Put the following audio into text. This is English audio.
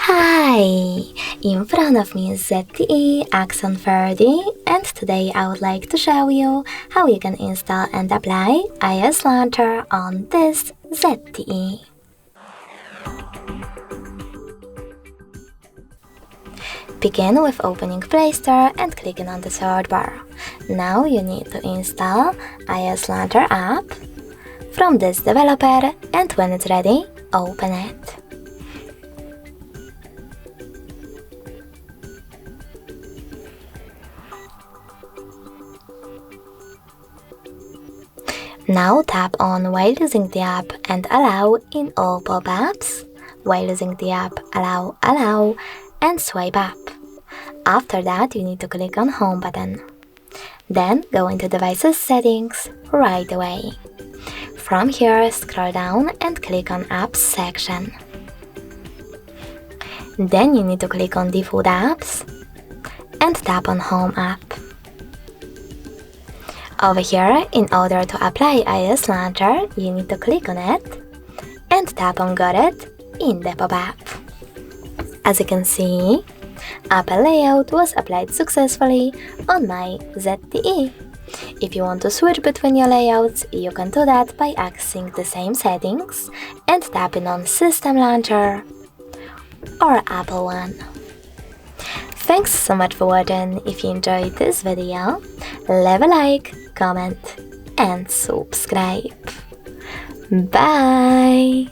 Hi! In front of me is ZTE AXON 30, and today I would like to show you how you can install and apply iOS Launcher on this ZTE. Begin with opening Play Store and clicking on the search bar. Now you need to install iOS Launcher app from this developer, and when it's ready, open it. Now tap on while using the app and allow in all pop-ups. While using the app, allow, and swipe up. After that, you need to click on Home button. Then go into Devices Settings right away. From here, scroll down and click on Apps section. Then you need to click on Default Apps and tap on Home app. Over here, in order to apply iOS Launcher, you need to click on it and tap on Got It in the pop-up. As you can see, Apple layout was applied successfully on my ZTE. If you want to switch between your layouts, you can do that by accessing the same settings and tapping on System Launcher or Apple one. Thanks so much for watching. If you enjoyed this video, leave a like, comment and subscribe. Bye!